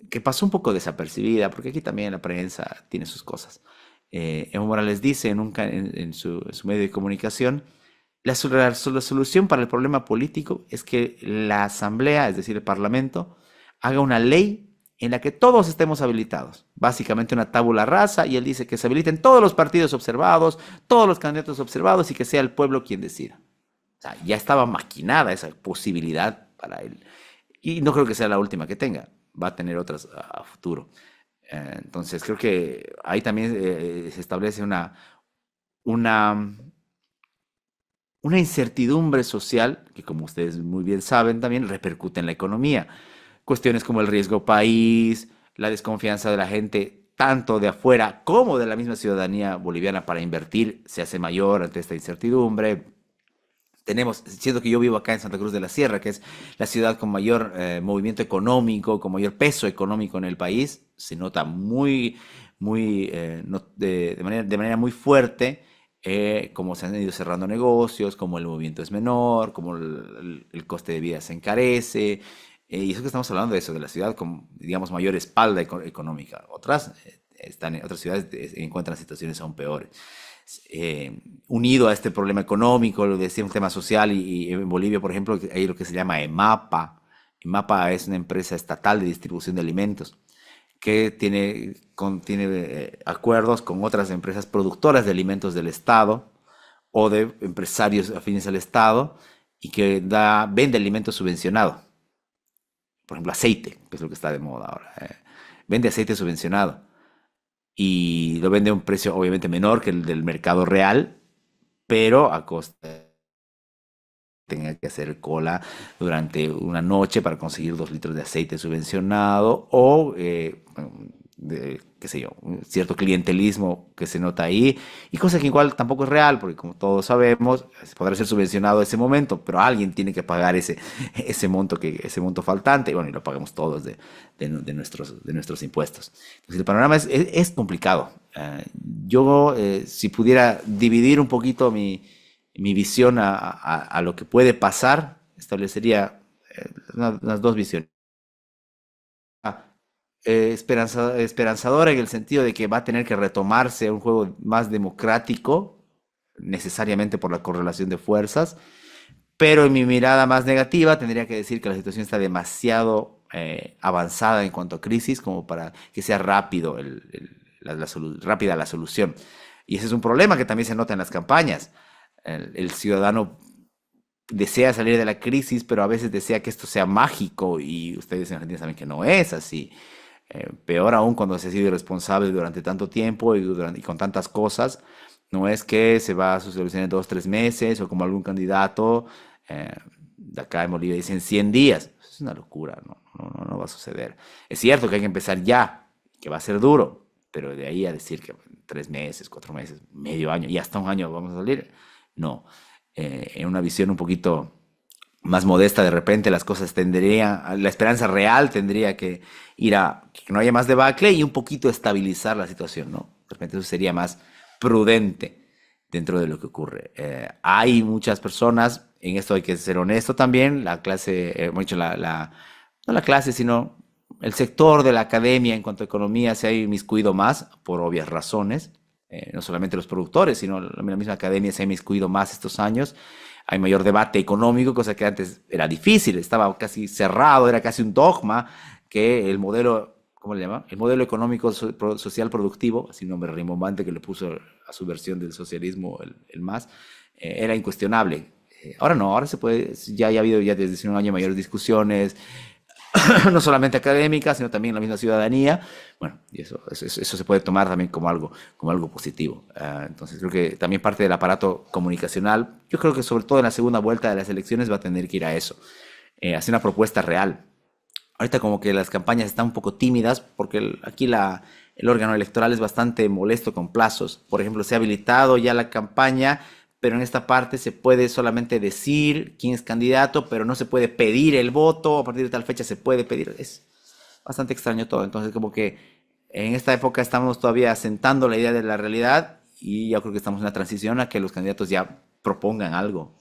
que pasó un poco desapercibida, porque aquí también la prensa tiene sus cosas. Evo Morales dice en su medio de comunicación, la solución para el problema político es que la Asamblea, es decir, el Parlamento, haga una ley en la que todos estemos habilitados. Básicamente una tabula rasa, y él dice que se habiliten todos los partidos observados, todos los candidatos observados y que sea el pueblo quien decida. O sea, ya estaba maquinada esa posibilidad para él. Y no creo que sea la última que tenga. Va a tener otras a futuro. Entonces creo que ahí también se establece una, una incertidumbre social que, como ustedes muy bien saben, también repercute en la economía. Cuestiones como el riesgo país, la desconfianza de la gente, tanto de afuera como de la misma ciudadanía boliviana para invertir, se hace mayor ante esta incertidumbre. Siendo que yo vivo acá en Santa Cruz de la Sierra, que es la ciudad con mayor movimiento económico, con mayor peso económico en el país, se nota de manera muy fuerte cómo se han ido cerrando negocios, cómo el movimiento es menor, cómo el coste de vida se encarece. Y eso que estamos hablando de eso, de la ciudad con, digamos, mayor espalda económica. Otras ciudades encuentran situaciones aún peores. Unido a este problema económico, lo decía, un tema social, y en Bolivia, por ejemplo, hay lo que se llama EMAPA. EMAPA es una empresa estatal de distribución de alimentos que tiene acuerdos con otras empresas productoras de alimentos del Estado o de empresarios afines al Estado y que vende alimentos subvencionados. Por ejemplo, aceite, que es lo que está de moda ahora. Vende aceite subvencionado y lo vende a un precio obviamente menor que el del mercado real, pero a costa de tener que hacer cola durante una noche para conseguir 2 litros de aceite subvencionado o, qué sé yo, un cierto clientelismo que se nota ahí y cosa que igual tampoco es real porque como todos sabemos podrá ser subvencionado ese momento, pero alguien tiene que pagar ese monto faltante y bueno, y lo pagamos todos de nuestros impuestos. Entonces el panorama es complicado. Yo, si pudiera dividir un poquito mi visión a lo que puede pasar, establecería unas dos visiones. Esperanzadora en el sentido de que va a tener que retomarse un juego más democrático, necesariamente por la correlación de fuerzas, pero en mi mirada más negativa tendría que decir que la situación está demasiado avanzada en cuanto a crisis como para que sea rápido rápida la solución. Y ese es un problema que también se nota en las campañas. El ciudadano desea salir de la crisis, pero a veces desea que esto sea mágico y ustedes en Argentina saben que no es así. Peor aún cuando se ha sido irresponsable durante tanto tiempo y con tantas cosas, no es que se va a solucionar en 2 o 3 meses o como algún candidato de acá en Bolivia dicen 100 días. Eso es una locura, no va a suceder. Es cierto que hay que empezar ya, que va a ser duro, pero de ahí a decir que 3 meses, 4 meses, medio año y hasta un año vamos a salir, no. En una visión un poquito más modesta, de repente las cosas tendrían, la esperanza real tendría que ir a que no haya más debacle y un poquito estabilizar la situación, ¿no? De repente eso sería más prudente dentro de lo que ocurre. Hay muchas personas, en esto hay que ser honesto también, la clase, hemos dicho, no la clase, sino el sector de la academia en cuanto a economía se ha inmiscuido más por obvias razones. No solamente los productores, sino la misma academia se ha inmiscuido más estos años. Hay mayor debate económico, cosa que antes era difícil, estaba casi cerrado, era casi un dogma que el modelo, ¿cómo le llama? El modelo económico social productivo, así un nombre rimbombante que le puso a su versión del socialismo el MAS, era incuestionable. Ahora no, ahora se puede, ya ha habido ya desde hace un año mayores discusiones, no solamente académicas, sino también la misma ciudadanía. Bueno, y eso se puede tomar también como algo positivo. Entonces creo que también parte del aparato comunicacional, yo creo que sobre todo en la segunda vuelta de las elecciones va a tener que ir a eso, hacer una propuesta real. Ahorita como que las campañas están un poco tímidas porque aquí el órgano electoral es bastante molesto con plazos. Por ejemplo, se ha habilitado ya la campaña, pero en esta parte se puede solamente decir quién es candidato, pero no se puede pedir el voto. A partir de tal fecha se puede pedir. Es bastante extraño todo. Entonces como que en esta época estamos todavía asentando la idea de la realidad y yo creo que estamos en una transición a que los candidatos ya propongan algo,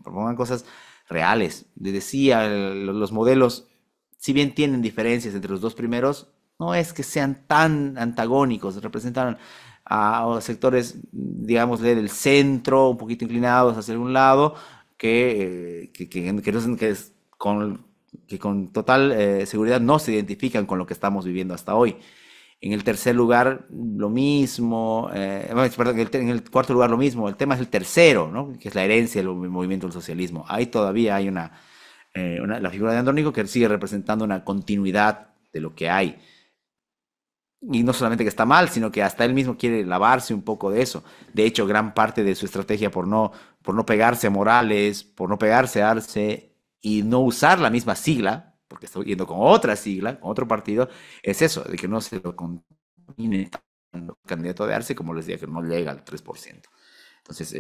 propongan cosas reales. Les decía, los modelos si bien tienen diferencias entre los dos primeros, no es que sean tan antagónicos, representan a sectores, digamos, del centro, un poquito inclinados hacia algún lado, que con total seguridad no se identifican con lo que estamos viviendo hasta hoy. En el tercer lugar, lo mismo, perdón, en el cuarto lugar lo mismo, el tema es el tercero, ¿no? Que es la herencia del movimiento del socialismo. Ahí todavía hay la figura de Andrónico que sigue representando una continuidad de lo que hay. Y no solamente que está mal, sino que hasta él mismo quiere lavarse un poco de eso. De hecho, gran parte de su estrategia por no pegarse a Morales, por no pegarse a Arce y no usar la misma sigla, porque está yendo con otra sigla, con otro partido, es eso, de que no se lo contamine el candidato de Arce, como les decía, que no llega al 3%. Entonces,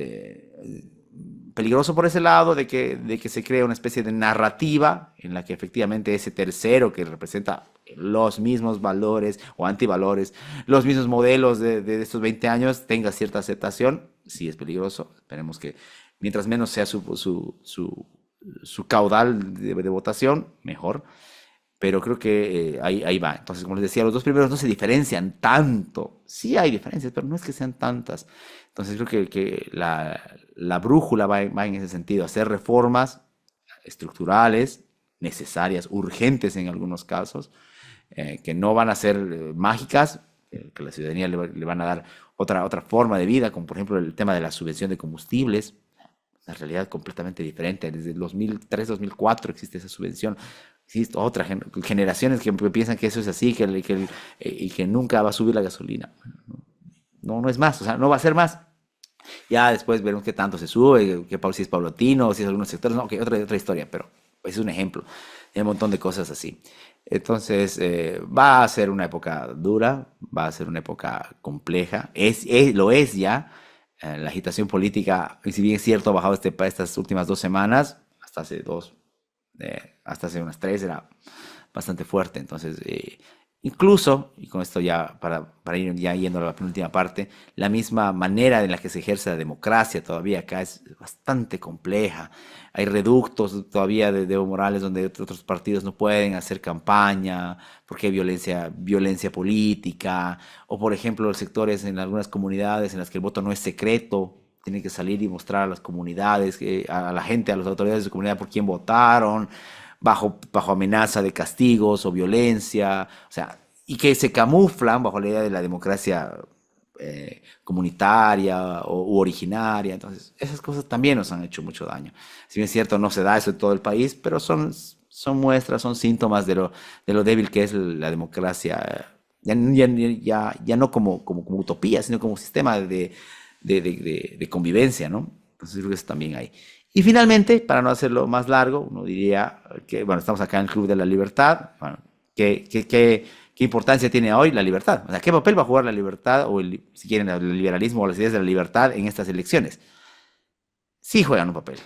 peligroso por ese lado de que se crea una especie de narrativa en la que efectivamente ese tercero que representa los mismos valores o antivalores, los mismos modelos de estos 20 años tenga cierta aceptación, sí es peligroso. Esperemos que mientras menos sea su caudal de votación, mejor. Pero creo que ahí va. Entonces, como les decía, los dos primeros no se diferencian tanto. Sí hay diferencias, pero no es que sean tantas. Entonces, creo que la brújula va en ese sentido, hacer reformas estructurales, necesarias, urgentes en algunos casos, que no van a ser mágicas, que la ciudadanía le van a dar otra forma de vida, como por ejemplo el tema de la subvención de combustibles, una realidad completamente diferente. Desde el 2003-2004 existe esa subvención. Existe otras generaciones que piensan que eso es así y que nunca va a subir la gasolina. No es más, o sea, no va a ser más. Ya después veremos qué tanto se sube, si es paulatino, si es algunos sectores, no, okay, otra historia, pero es un ejemplo. Hay un montón de cosas así. Entonces, va a ser una época dura, va a ser una época compleja, lo es ya. La agitación política, si bien es cierto, ha bajado estas últimas 2 semanas, hasta hace unas 3 era bastante fuerte. Entonces, incluso, y con esto ya para ir ya yendo a la penúltima parte, la misma manera en la que se ejerce la democracia todavía acá es bastante compleja. Hay reductos todavía de Evo Morales donde otros partidos no pueden hacer campaña porque hay violencia política, o por ejemplo los sectores en algunas comunidades en las que el voto no es secreto, tienen que salir y mostrar a las comunidades, a la gente, a las autoridades de su comunidad por quién votaron, bajo amenaza de castigos o violencia, o sea, y que se camuflan bajo la idea de la democracia comunitaria u originaria. Entonces, esas cosas también nos han hecho mucho daño. Si bien es cierto, no se da eso en todo el país, pero son muestras, son síntomas de lo débil que es la democracia, ya no como utopía, sino como sistema de convivencia, ¿no? Entonces creo que eso también hay. Y finalmente, para no hacerlo más largo, uno diría que, bueno, estamos acá en el Club de la Libertad. Bueno, ¿qué importancia tiene hoy la libertad? O sea, ¿qué papel va a jugar la libertad o, si quieren, el liberalismo o las ideas de la libertad en estas elecciones? sí juegan un papel.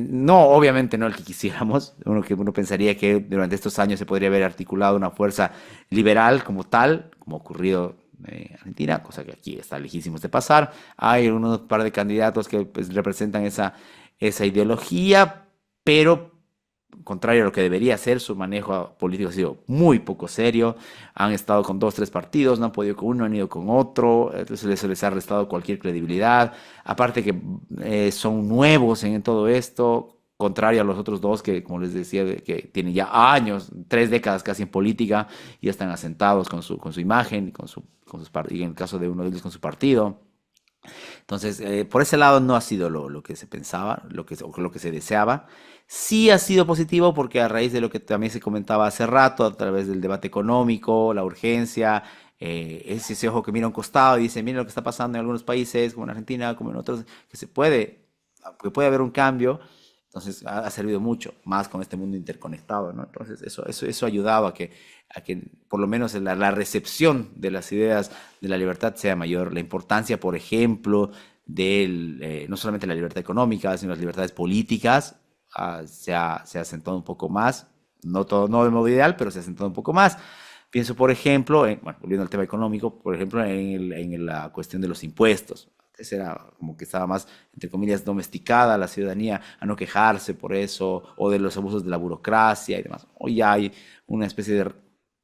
No, obviamente no el que quisiéramos. Uno pensaría que durante estos años se podría haber articulado una fuerza liberal como tal, como ha ocurrido en Argentina, cosa que aquí está lejísimos de pasar. Hay unos par de candidatos que pues, representan esa ideología, pero contrario a lo que debería ser, su manejo político ha sido muy poco serio. Han estado con dos, tres partidos, no han podido con uno, han ido con otro, entonces se les ha restado cualquier credibilidad. Aparte que son nuevos en todo esto, contrario a los otros dos que, como les decía, que tienen ya años, 3 décadas casi en política, y ya están asentados con su imagen, y en el caso de uno de ellos con su partido. Entonces, por ese lado no ha sido lo que se pensaba, lo que se deseaba. Sí ha sido positivo porque a raíz de lo que también se comentaba hace rato, a través del debate económico, la urgencia, es ese ojo que mira a un costado y dice, miren lo que está pasando en algunos países, como en Argentina, como en otros, que puede haber un cambio. Entonces ha servido mucho, más con este mundo interconectado, ¿no? Entonces eso ha ayudado a que por lo menos la recepción de las ideas de la libertad sea mayor. La importancia, por ejemplo, no solamente la libertad económica, sino las libertades políticas, se ha asentado un poco más. No todo, no de modo ideal, pero se ha asentado un poco más. Pienso, por ejemplo, bueno, volviendo al tema económico, por ejemplo, en la cuestión de los impuestos. Antes era como que estaba más, entre comillas, domesticada la ciudadanía a no quejarse por eso, o de los abusos de la burocracia y demás. Hoy ya hay una especie de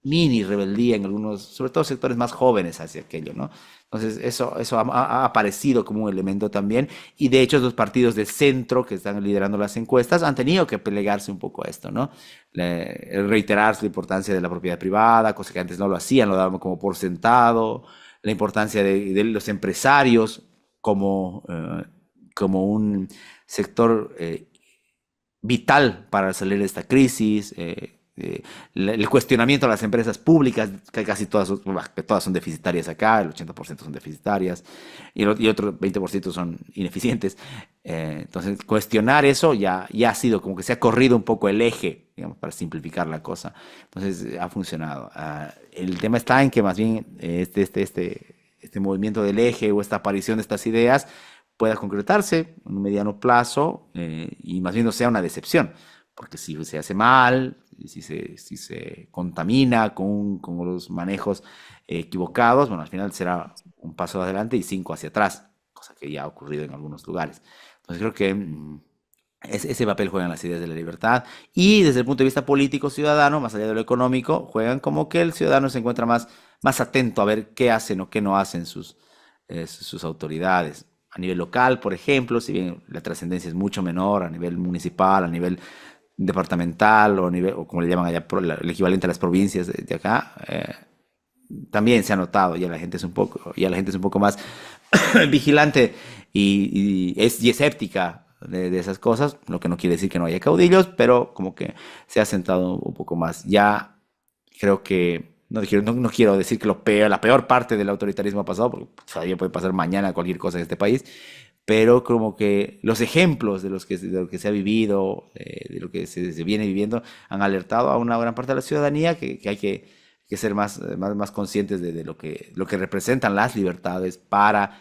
mini rebeldía en algunos, sobre todo sectores más jóvenes hacia aquello, ¿no? Entonces, eso ha aparecido como un elemento también, y de hecho los partidos de centro que están liderando las encuestas han tenido que pelearse un poco a esto, ¿no? Reiterar la importancia de la propiedad privada, cosa que antes no lo hacían, lo daban como por sentado, la importancia de los empresarios como, como un sector vital para salir de esta crisis, el cuestionamiento a las empresas públicas, que casi todas, que todas son deficitarias acá, el 80% son deficitarias y otro 20% son ineficientes. Entonces, cuestionar eso ya ha sido como que se ha corrido un poco el eje, digamos, para simplificar la cosa. Entonces, ha funcionado. El tema está en que más bien este movimiento del eje o esta aparición de estas ideas pueda concretarse en un mediano plazo y más bien no sea una decepción, porque si se hace mal, si se contamina con los manejos equivocados, bueno, al final será un paso adelante y 5 hacia atrás, cosa que ya ha ocurrido en algunos lugares. Entonces creo que ese papel juegan las ideas de la libertad y desde el punto de vista político ciudadano, más allá de lo económico, juegan como que el ciudadano se encuentra más atento a ver qué hacen o qué no hacen sus autoridades. A nivel local, por ejemplo, si bien la trascendencia es mucho menor, a nivel municipal, a nivel departamental o como le llaman allá, el equivalente a las provincias de acá, también se ha notado, ya la gente es un poco más vigilante y escéptica de esas cosas, lo que no quiere decir que no haya caudillos, pero como que se ha sentado un poco más. Ya creo que no quiero decir que la peor parte del autoritarismo ha pasado, porque todavía puede pasar mañana cualquier cosa en este país, pero como que los ejemplos de lo que se ha vivido, de lo que se viene viviendo, han alertado a una gran parte de la ciudadanía que hay que ser más conscientes de lo que representan las libertades para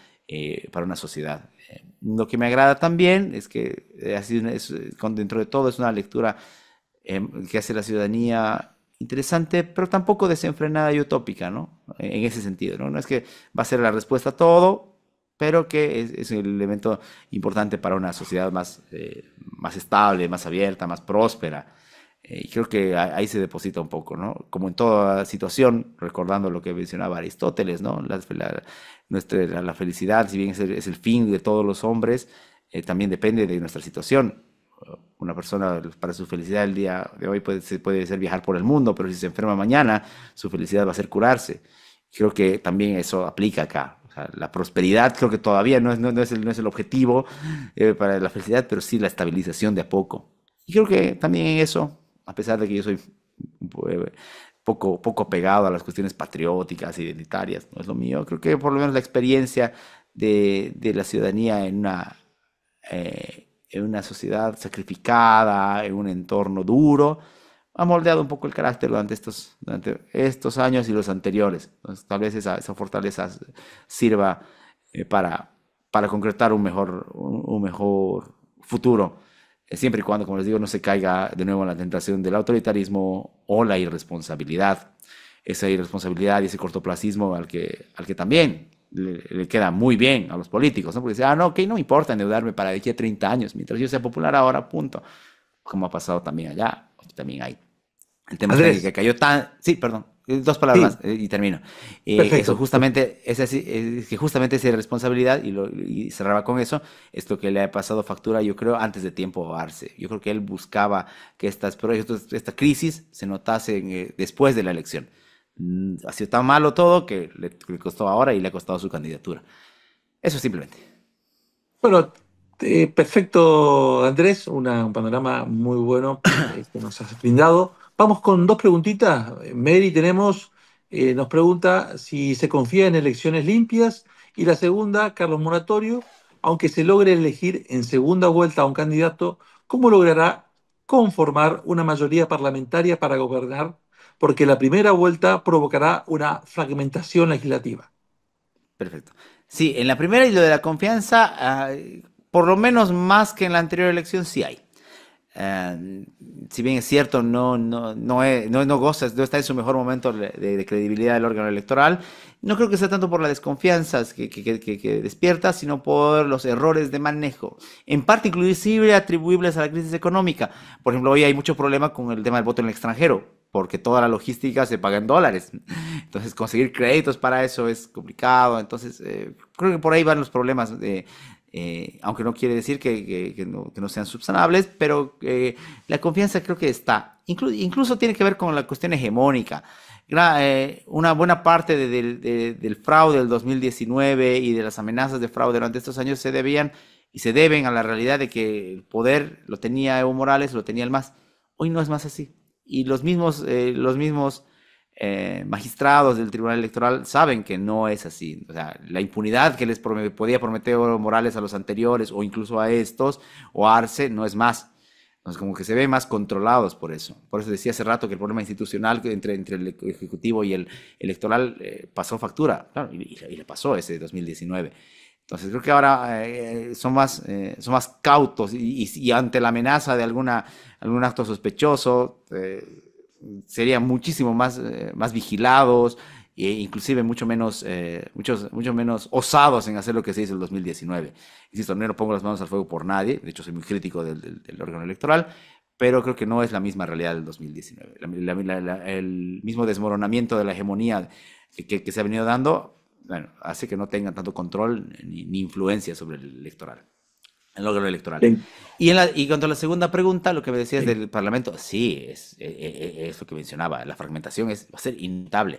una sociedad. Lo que me agrada también es que dentro de todo es una lectura que hace la ciudadanía interesante, pero tampoco desenfrenada y utópica, ¿no? En ese sentido, ¿no? No es que va a ser la respuesta a todo, pero que es un elemento importante para una sociedad más estable, más abierta, más próspera. Y creo que ahí se deposita un poco, ¿no? Como en toda situación, recordando lo que mencionaba Aristóteles, ¿no? La felicidad, si bien es el fin de todos los hombres, también depende de nuestra situación. Una persona para su felicidad el día de hoy puede ser viajar por el mundo, pero si se enferma mañana, su felicidad va a ser curarse. Creo que también eso aplica acá. O sea, la prosperidad creo que todavía no es el objetivo para la felicidad, pero sí la estabilización de a poco. Y creo que también en eso, a pesar de que yo soy poco pegado a las cuestiones patrióticas, identitarias, no es lo mío, creo que por lo menos la experiencia de la ciudadanía en una sociedad sacrificada, en un entorno duro, ha moldeado un poco el carácter durante estos años y los anteriores. Entonces, tal vez esa fortaleza sirva para concretar un mejor futuro, siempre y cuando, como les digo, no se caiga de nuevo en la tentación del autoritarismo o la irresponsabilidad. Esa irresponsabilidad y ese cortoplacismo al que también le queda muy bien a los políticos, ¿no? Porque dice, no, ok, no me importa endeudarme para de aquí a 30 años, mientras yo sea popular ahora, punto. Como ha pasado también allá, aquí también hay. El tema es que Andrés, cayó tan... Sí, perdón, dos palabras sí, más y termino. Eso perfecto. justamente, es que justamente esa irresponsabilidad, y cerraba con eso, es lo que le ha pasado factura, yo creo, antes de tiempo a Arce. Yo creo que él buscaba que esta crisis se notase después de la elección. Ha sido tan malo todo que le costó ahora y le ha costado su candidatura. Eso simplemente. Bueno, perfecto, Andrés, un panorama muy bueno que nos has brindado. Vamos con dos preguntitas. Mary nos pregunta si se confía en elecciones limpias y la segunda, Carlos Moratorio, aunque se logre elegir en segunda vuelta a un candidato, ¿cómo logrará conformar una mayoría parlamentaria para gobernar? Porque la primera vuelta provocará una fragmentación legislativa. Perfecto. Sí, en la primera y lo de la confianza, por lo menos más que en la anterior elección, sí hay. Eh, si bien es cierto, no goza, no está en su mejor momento de credibilidad del órgano electoral, no creo que sea tanto por la desconfianza que despierta, sino por los errores de manejo, en parte inclusive atribuibles a la crisis económica. Por ejemplo, hoy hay mucho problema con el tema del voto en el extranjero, porque toda la logística se paga en dólares. Entonces, conseguir créditos para eso es complicado. Entonces, creo que por ahí van los problemas aunque no quiere decir que no sean subsanables, pero la confianza creo que está. Incluso tiene que ver con la cuestión hegemónica. Una buena parte del fraude del 2019 y de las amenazas de fraude durante estos años se debían y se deben a la realidad de que el poder lo tenía Evo Morales, lo tenía el MAS. Hoy no es más así. Y los mismos magistrados del Tribunal Electoral saben que no es así. O sea, la impunidad que les podía prometer Evo Morales a los anteriores o incluso a estos o a Arce no es más. Entonces, como que se ven más controlados por eso. Por eso decía hace rato que el problema institucional entre el Ejecutivo y el Electoral pasó factura. Claro, y le pasó ese 2019. Entonces creo que ahora son más cautos y ante la amenaza de algún acto sospechoso, serían muchísimo más vigilados e inclusive mucho menos osados en hacer lo que se hizo en el 2019. Insisto, no pongo las manos al fuego por nadie, de hecho soy muy crítico del órgano electoral, pero creo que no es la misma realidad del 2019. El mismo desmoronamiento de la hegemonía que se ha venido dando, bueno, hace que no tengan tanto control ni influencia sobre el órgano electoral. Bien, Y cuanto a la segunda pregunta, lo que me decías bien. del Parlamento, sí, es lo que mencionaba, la fragmentación va a ser inevitable.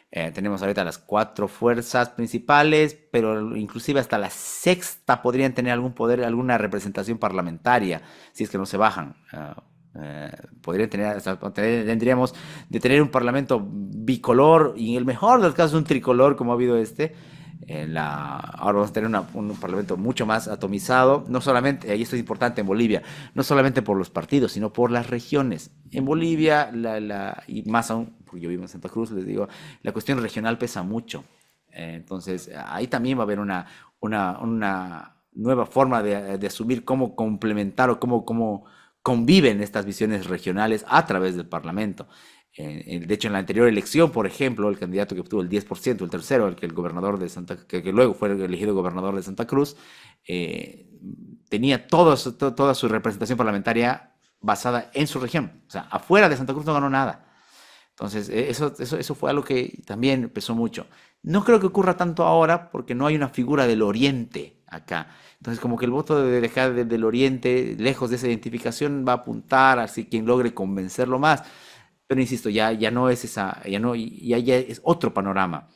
Tenemos ahorita las cuatro fuerzas principales, pero inclusive hasta la sexta podrían tener algún poder, alguna representación parlamentaria, si es que no se bajan. Podrían tendríamos de tener un parlamento bicolor y en el mejor de los casos un tricolor como ha habido ahora vamos a tener un parlamento mucho más atomizado, no solamente, y esto es importante en Bolivia, no solamente por los partidos, sino por las regiones. En Bolivia, y más aún, porque yo vivo en Santa Cruz, les digo, la cuestión regional pesa mucho. Entonces, ahí también va a haber una nueva forma de asumir cómo complementar o cómo conviven estas visiones regionales a través del Parlamento. De hecho, en la anterior elección, por ejemplo, el candidato que obtuvo el 10%, el tercero, el gobernador que luego fue elegido gobernador de Santa Cruz, tenía toda su representación parlamentaria basada en su región. O sea, afuera de Santa Cruz no ganó nada. Entonces, eso fue algo que también pesó mucho. No creo que ocurra tanto ahora porque no hay una figura del Oriente acá. Entonces, como que el voto de dejar del Oriente, lejos de esa identificación, va a apuntar así quien logre convencerlo más. Pero insisto, ya no es esa, ya es otro panorama.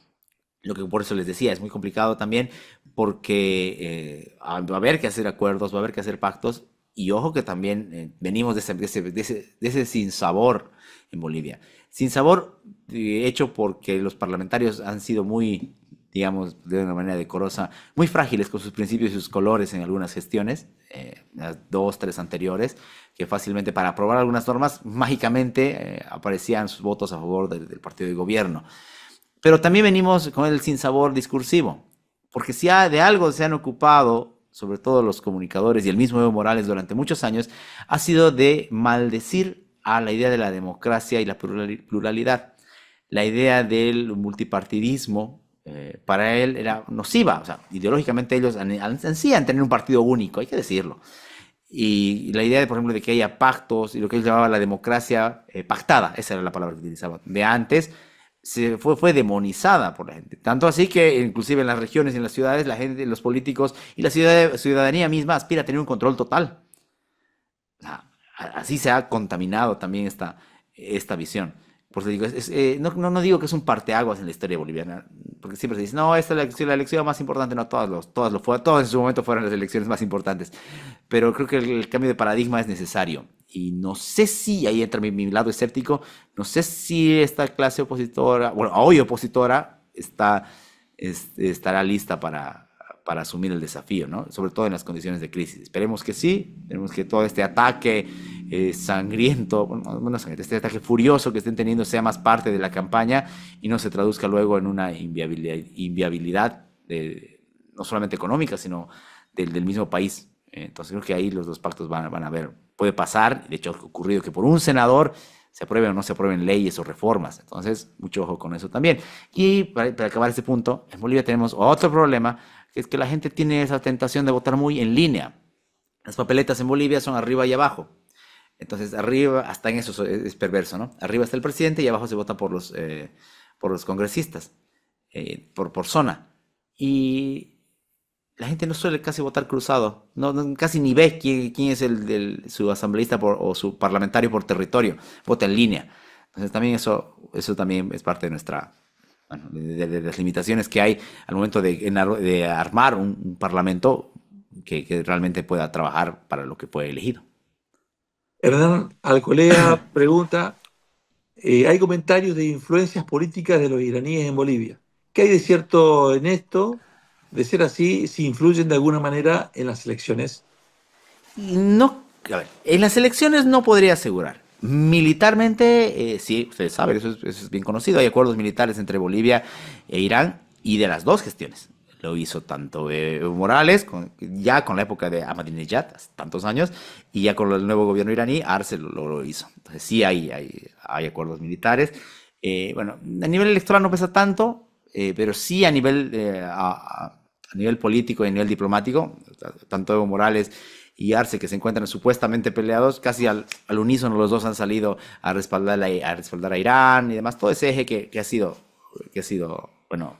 Lo que por eso les decía, es muy complicado también porque va a haber que hacer acuerdos, va a haber que hacer pactos. Y ojo que también venimos de ese sinsabor en Bolivia. Sinsabor hecho porque los parlamentarios han sido muy, digamos, de una manera decorosa, muy frágiles con sus principios y sus colores en algunas gestiones, las dos, tres anteriores, que fácilmente para aprobar algunas normas, mágicamente aparecían sus votos a favor del partido de gobierno. Pero también venimos con el sinsabor discursivo, porque si de algo se han ocupado sobre todo los comunicadores y el mismo Evo Morales durante muchos años, ha sido de maldecir a la idea de la democracia y la pluralidad. La idea del multipartidismo para él era nociva, o sea, ideológicamente ellos ansían tener un partido único, hay que decirlo. Y la idea, por ejemplo, de que haya pactos y lo que él llamaba la democracia pactada, esa era la palabra que utilizaba, de antes, fue demonizada por la gente. Tanto así que inclusive en las regiones y en las ciudades, la gente, los políticos y la ciudadanía misma aspira a tener un control total. Así se ha contaminado también esta visión. Por eso digo, no digo que es un parteaguas en la historia boliviana, porque siempre se dice, no, esta es la elección más importante, no, todas en su momento fueron las elecciones más importantes, pero creo que el cambio de paradigma es necesario. Y no sé si, ahí entra mi lado escéptico, no sé si esta clase opositora, bueno, hoy opositora, estará lista para asumir el desafío, ¿no? Sobre todo en las condiciones de crisis. Esperemos que sí, esperemos que todo este ataque sangriento, bueno, este ataque furioso que estén teniendo sea más parte de la campaña y no se traduzca luego en una inviabilidad no solamente económica, sino del mismo país. Entonces creo que ahí los dos pactos van a ver. Puede pasar, de hecho ha ocurrido que por un senador se aprueben o no se aprueben leyes o reformas. Entonces, mucho ojo con eso también. Y para acabar este punto, en Bolivia tenemos otro problema, que es que la gente tiene esa tentación de votar muy en línea. Las papeletas en Bolivia son arriba y abajo. Entonces, arriba, hasta en eso es perverso, ¿no? Arriba está el presidente y abajo se vota por los congresistas, por zona. Y la gente no suele casi votar cruzado, casi ni ve quién es su asambleísta o su parlamentario por territorio, vota en línea. Entonces también eso también es parte de nuestra, bueno, de las limitaciones que hay al momento de armar un parlamento que realmente pueda trabajar para lo que fue elegido. Hernán Alcolea pregunta, hay comentarios de influencias políticas de los iraníes en Bolivia. ¿Qué hay de cierto en esto? De ser así, si influyen de alguna manera en las elecciones. No, a ver, en las elecciones no podría asegurar. Militarmente, sí, ustedes saben, eso es bien conocido. Hay acuerdos militares entre Bolivia e Irán y de las dos gestiones. Lo hizo tanto Evo Morales, ya con la época de Ahmadinejad, hace tantos años, y ya con el nuevo gobierno iraní, Arce lo hizo. Entonces sí hay acuerdos militares. Bueno, a nivel electoral no pesa tanto, pero sí a nivel político y a nivel diplomático, tanto Evo Morales y Arce, que se encuentran supuestamente peleados, casi al unísono los dos han salido a respaldar a Irán y demás, todo ese eje que ha sido, bueno,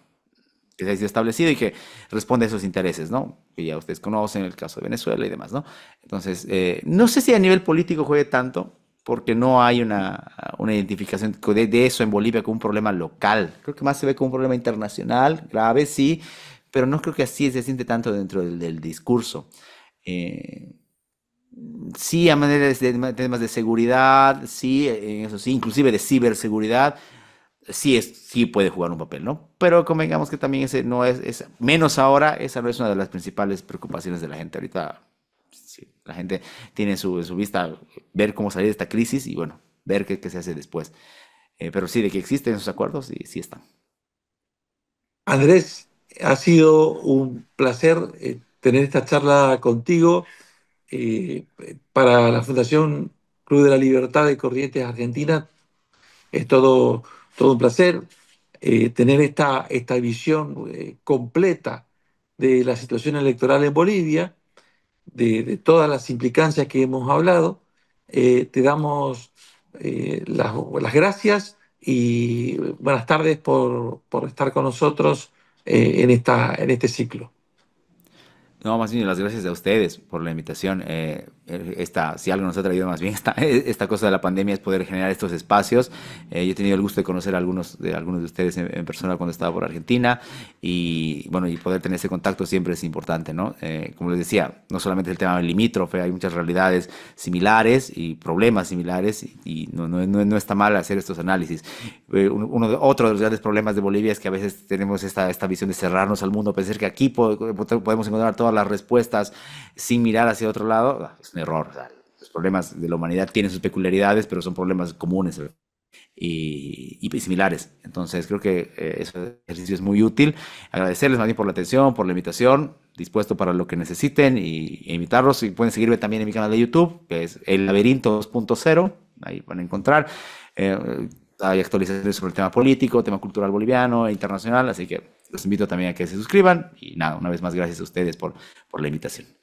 que se ha sido establecido y que responde a esos intereses, ¿no? Que ya ustedes conocen, el caso de Venezuela y demás, ¿no? Entonces, no sé si a nivel político juegue tanto, porque no hay una identificación de eso en Bolivia como un problema local. Creo que más se ve como un problema internacional, grave, sí, pero no creo que así se siente tanto dentro del discurso. Sí, a manera de temas de seguridad, sí, eso sí, inclusive de ciberseguridad, sí puede jugar un papel, ¿no? Pero convengamos que también ese no menos ahora, esa no es una de las principales preocupaciones de la gente. Ahorita sí, la gente tiene su vista ver cómo salir de esta crisis y bueno, ver qué se hace después. Pero sí, de que existen esos acuerdos, sí están. Andrés, ha sido un placer tener esta charla contigo. Para la Fundación Club de la Libertad de Corrientes Argentina es todo un placer tener esta visión completa de la situación electoral en Bolivia, de todas las implicancias que hemos hablado. Te damos las gracias y buenas tardes por estar con nosotros en este ciclo. No, más bien las gracias a ustedes por la invitación. Si algo nos ha traído más bien esta cosa de la pandemia es poder generar estos espacios. Yo he tenido el gusto de conocer a algunos de ustedes en persona cuando estaba por Argentina y bueno, y poder tener ese contacto siempre es importante, ¿no? Como les decía, no solamente el tema limítrofe, hay muchas realidades similares y problemas similares y no está mal hacer estos análisis. Otro de los grandes problemas de Bolivia es que a veces tenemos esta visión de cerrarnos al mundo, pensar que aquí podemos encontrar todas las respuestas sin mirar hacia otro lado. Es un error. O sea, los problemas de la humanidad tienen sus peculiaridades, pero son problemas comunes. y similares. Entonces creo que ese ejercicio es muy útil. Agradecerles más bien por la atención, por la invitación, dispuesto para lo que necesiten e invitarlos. Y pueden seguirme también en mi canal de YouTube, que es El Laberinto 2.0. Ahí van a encontrar. Hay actualizaciones sobre el tema político, tema cultural boliviano e internacional, así que los invito también a que se suscriban. Y nada, una vez más, gracias a ustedes por la invitación.